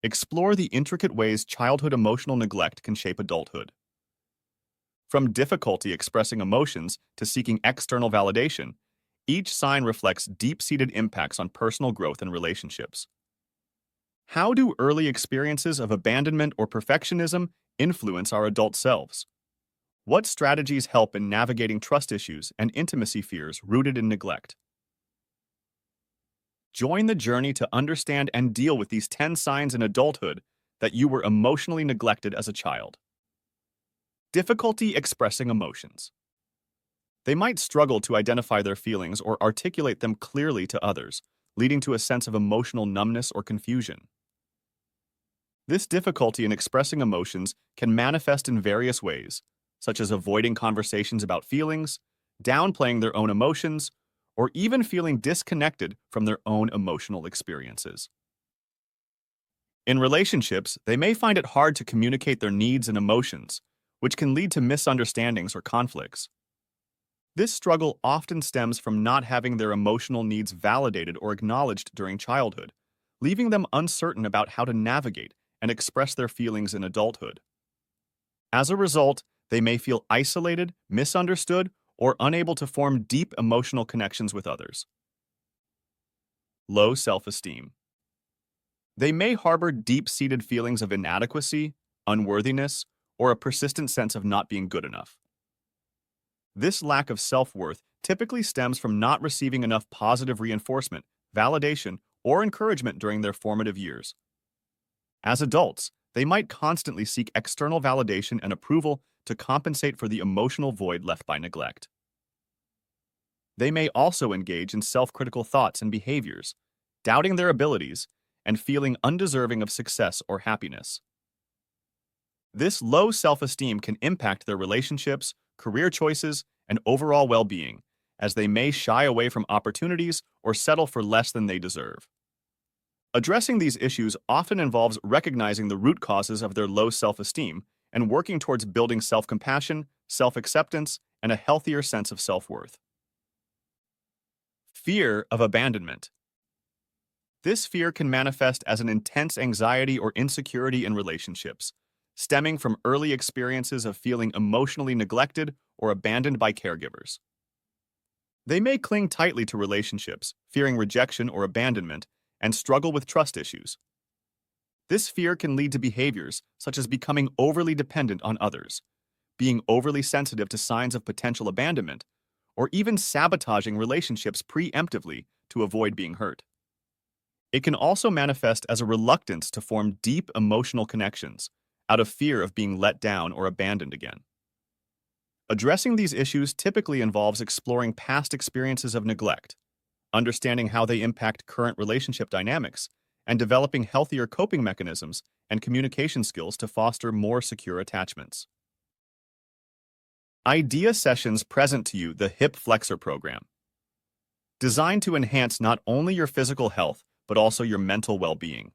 explore the intricate ways childhood emotional neglect can shape adulthood. From difficulty expressing emotions to seeking external validation, each sign reflects deep-seated impacts on personal growth and relationships. How do early experiences of abandonment or perfectionism influence our adult selves? What strategies help in navigating trust issues and intimacy fears rooted in neglect? Join the journey to understand and deal with these 10 signs in adulthood that you were emotionally neglected as a child. Difficulty expressing emotions. They might struggle to identify their feelings or articulate them clearly to others, leading to a sense of emotional numbness or confusion. This difficulty in expressing emotions can manifest in various ways, such as avoiding conversations about feelings, downplaying their own emotions, or even feeling disconnected from their own emotional experiences. In relationships, they may find it hard to communicate their needs and emotions, which can lead to misunderstandings or conflicts. This struggle often stems from not having their emotional needs validated or acknowledged during childhood, leaving them uncertain about how to navigate and express their feelings in adulthood. As a result, they may feel isolated, misunderstood, or unable to form deep emotional connections with others. Low self-esteem. They may harbor deep-seated feelings of inadequacy, unworthiness, or a persistent sense of not being good enough. This lack of self-worth typically stems from not receiving enough positive reinforcement, validation, or encouragement during their formative years. As adults, they might constantly seek external validation and approval to compensate for the emotional void left by neglect. They may also engage in self-critical thoughts and behaviors, doubting their abilities and feeling undeserving of success or happiness. This low self-esteem can impact their relationships, career choices, and overall well-being, as they may shy away from opportunities or settle for less than they deserve. Addressing these issues often involves recognizing the root causes of their low self-esteem and working towards building self-compassion, self-acceptance, and a healthier sense of self-worth. Fear of abandonment. This fear can manifest as an intense anxiety or insecurity in relationships, stemming from early experiences of feeling emotionally neglected or abandoned by caregivers. They may cling tightly to relationships, fearing rejection or abandonment, and struggle with trust issues. This fear can lead to behaviors such as becoming overly dependent on others, being overly sensitive to signs of potential abandonment, or even sabotaging relationships preemptively to avoid being hurt. It can also manifest as a reluctance to form deep emotional connections out of fear of being let down or abandoned again. Addressing these issues typically involves exploring past experiences of neglect, understanding how they impact current relationship dynamics, and developing healthier coping mechanisms and communication skills to foster more secure attachments. Idea sessions present to you the Hip Flexor program, designed to enhance not only your physical health, but also your mental well-being.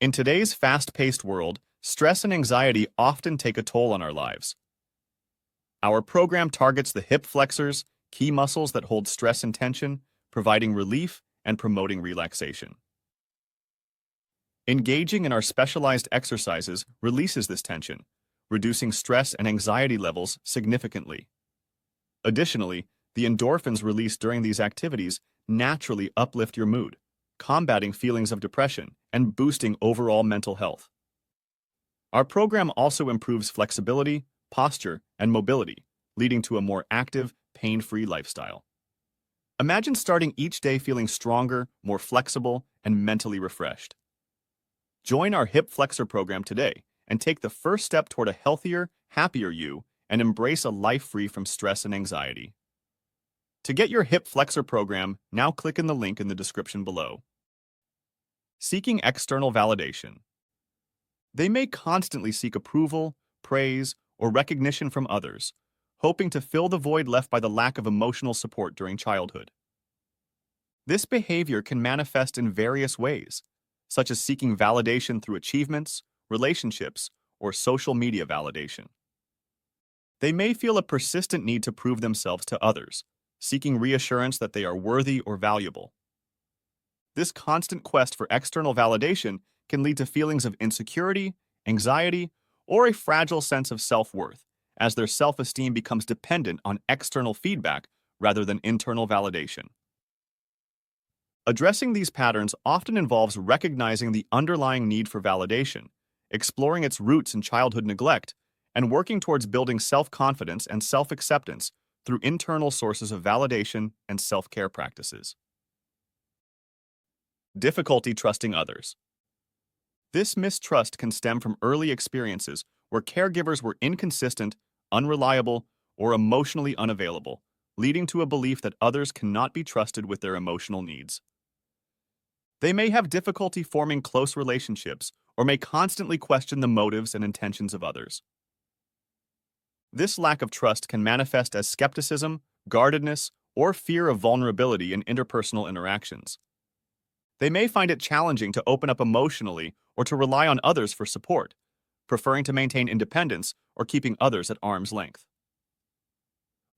In today's fast-paced world, stress and anxiety often take a toll on our lives. Our program targets the hip flexors, key muscles that hold stress and tension, providing relief and promoting relaxation. Engaging in our specialized exercises releases this tension, reducing stress and anxiety levels significantly. Additionally, the endorphins released during these activities naturally uplift your mood, combating feelings of depression and boosting overall mental health. Our program also improves flexibility, posture, and mobility, leading to a more active, pain-free lifestyle. Imagine starting each day feeling stronger, more flexible, and mentally refreshed. Join our Hip Flexor program today and take the first step toward a healthier, happier you and embrace a life free from stress and anxiety. To get your Hip Flexor program, now click in the link in the description below. Seeking external validation. They may constantly seek approval, praise, or recognition from others, hoping to fill the void left by the lack of emotional support during childhood. This behavior can manifest in various ways, such as seeking validation through achievements, relationships, or social media validation. They may feel a persistent need to prove themselves to others, seeking reassurance that they are worthy or valuable. This constant quest for external validation can lead to feelings of insecurity, anxiety, or a fragile sense of self-worth, as their self-esteem becomes dependent on external feedback rather than internal validation. Addressing these patterns often involves recognizing the underlying need for validation, exploring its roots in childhood neglect, and working towards building self-confidence and self-acceptance through internal sources of validation and self-care practices. Difficulty trusting others. This mistrust can stem from early experiences where caregivers were inconsistent, unreliable, or emotionally unavailable, leading to a belief that others cannot be trusted with their emotional needs. They may have difficulty forming close relationships or may constantly question the motives and intentions of others. This lack of trust can manifest as skepticism, guardedness, or fear of vulnerability in interpersonal interactions. They may find it challenging to open up emotionally or to rely on others for support, preferring to maintain independence or keeping others at arm's length.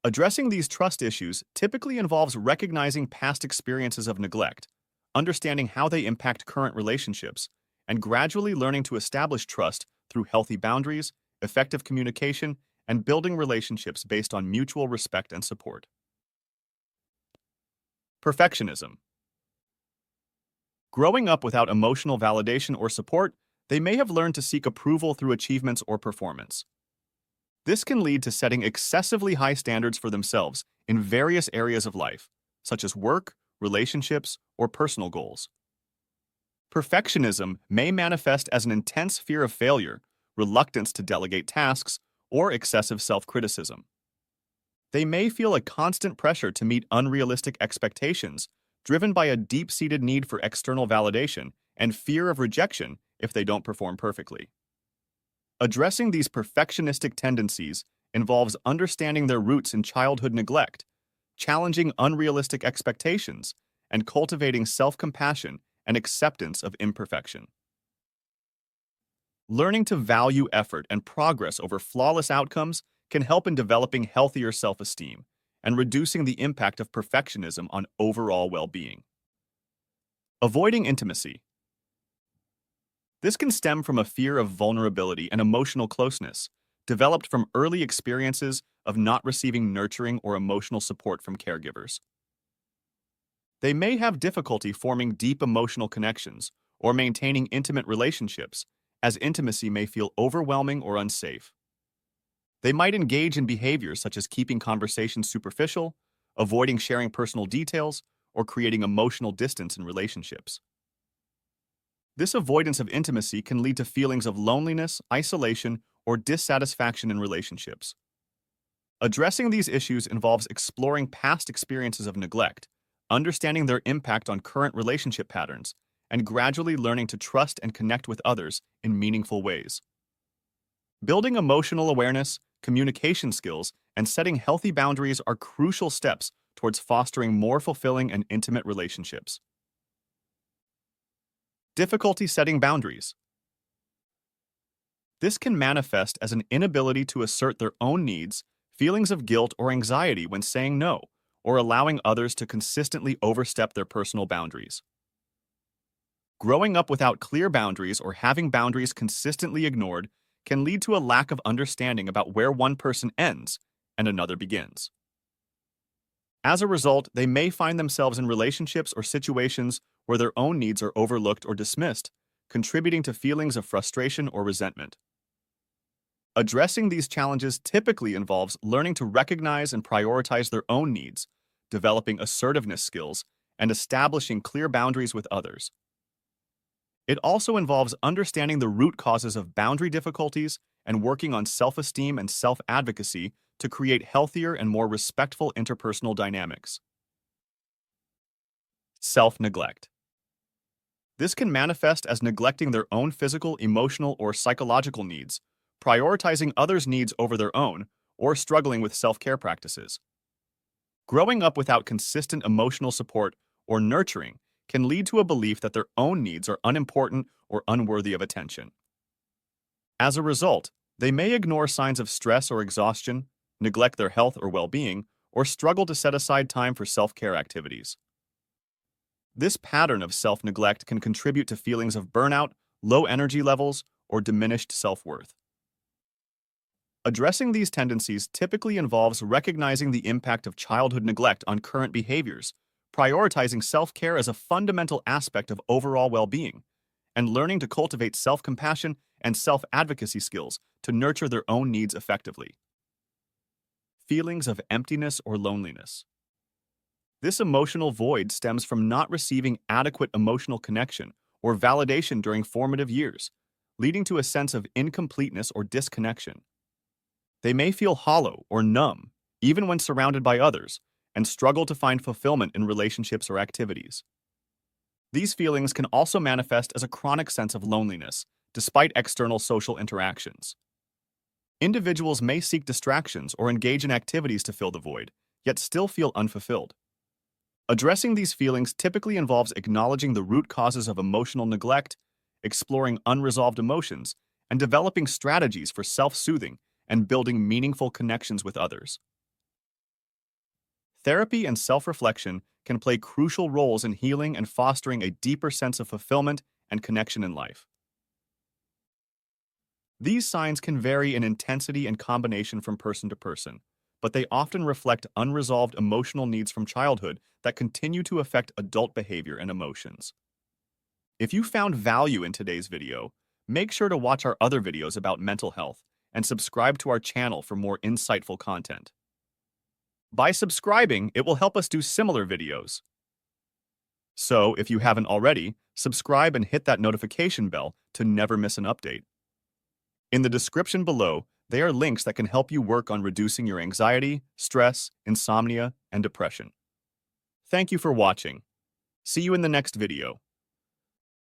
Addressing these trust issues typically involves recognizing past experiences of neglect, understanding how they impact current relationships, and gradually learning to establish trust through healthy boundaries, effective communication, and building relationships based on mutual respect and support. Perfectionism. Growing up without emotional validation or support, they may have learned to seek approval through achievements or performance. This can lead to setting excessively high standards for themselves in various areas of life, such as work, relationships, or personal goals. Perfectionism may manifest as an intense fear of failure, reluctance to delegate tasks, or excessive self-criticism. They may feel a constant pressure to meet unrealistic expectations, driven by a deep-seated need for external validation and fear of rejection if they don't perform perfectly. Addressing these perfectionistic tendencies involves understanding their roots in childhood neglect, challenging unrealistic expectations, and cultivating self-compassion and acceptance of imperfection. Learning to value effort and progress over flawless outcomes can help in developing healthier self-esteem and reducing the impact of perfectionism on overall well-being. Avoiding intimacy. This can stem from a fear of vulnerability and emotional closeness, developed from early experiences of not receiving nurturing or emotional support from caregivers. They may have difficulty forming deep emotional connections or maintaining intimate relationships, as intimacy may feel overwhelming or unsafe. They might engage in behaviors such as keeping conversations superficial, avoiding sharing personal details, or creating emotional distance in relationships. This avoidance of intimacy can lead to feelings of loneliness, isolation, or dissatisfaction in relationships. Addressing these issues involves exploring past experiences of neglect, understanding their impact on current relationship patterns, and gradually learning to trust and connect with others in meaningful ways. Building emotional awareness, communication skills, and setting healthy boundaries are crucial steps towards fostering more fulfilling and intimate relationships. Difficulty setting boundaries. This can manifest as an inability to assert their own needs, feelings of guilt or anxiety when saying no, or allowing others to consistently overstep their personal boundaries. Growing up without clear boundaries or having boundaries consistently ignored can lead to a lack of understanding about where one person ends and another begins. As a result, they may find themselves in relationships or situations where their own needs are overlooked or dismissed, contributing to feelings of frustration or resentment. Addressing these challenges typically involves learning to recognize and prioritize their own needs, developing assertiveness skills, and establishing clear boundaries with others. It also involves understanding the root causes of boundary difficulties and working on self-esteem and self-advocacy to create healthier and more respectful interpersonal dynamics. Self-neglect. This can manifest as neglecting their own physical, emotional, or psychological needs, prioritizing others' needs over their own, or struggling with self-care practices. Growing up without consistent emotional support or nurturing can lead to a belief that their own needs are unimportant or unworthy of attention. As a result, they may ignore signs of stress or exhaustion, neglect their health or well-being, or struggle to set aside time for self-care activities. This pattern of self-neglect can contribute to feelings of burnout, low energy levels, or diminished self-worth. Addressing these tendencies typically involves recognizing the impact of childhood neglect on current behaviors, prioritizing self-care as a fundamental aspect of overall well-being, and learning to cultivate self-compassion and self-advocacy skills to nurture their own needs effectively. Feelings of emptiness or loneliness. This emotional void stems from not receiving adequate emotional connection or validation during formative years, leading to a sense of incompleteness or disconnection. They may feel hollow or numb, even when surrounded by others, and struggle to find fulfillment in relationships or activities. These feelings can also manifest as a chronic sense of loneliness, despite external social interactions. Individuals may seek distractions or engage in activities to fill the void, yet still feel unfulfilled. Addressing these feelings typically involves acknowledging the root causes of emotional neglect, exploring unresolved emotions, and developing strategies for self-soothing and building meaningful connections with others. Therapy and self-reflection can play crucial roles in healing and fostering a deeper sense of fulfillment and connection in life. These signs can vary in intensity and combination from person to person, but they often reflect unresolved emotional needs from childhood that continue to affect adult behavior and emotions. If you found value in today's video, make sure to watch our other videos about mental health and subscribe to our channel for more insightful content. By subscribing, it will help us do similar videos. So, if you haven't already, subscribe and hit that notification bell to never miss an update. In the description below, there are links that can help you work on reducing your anxiety, stress, insomnia, and depression. Thank you for watching. See you in the next video.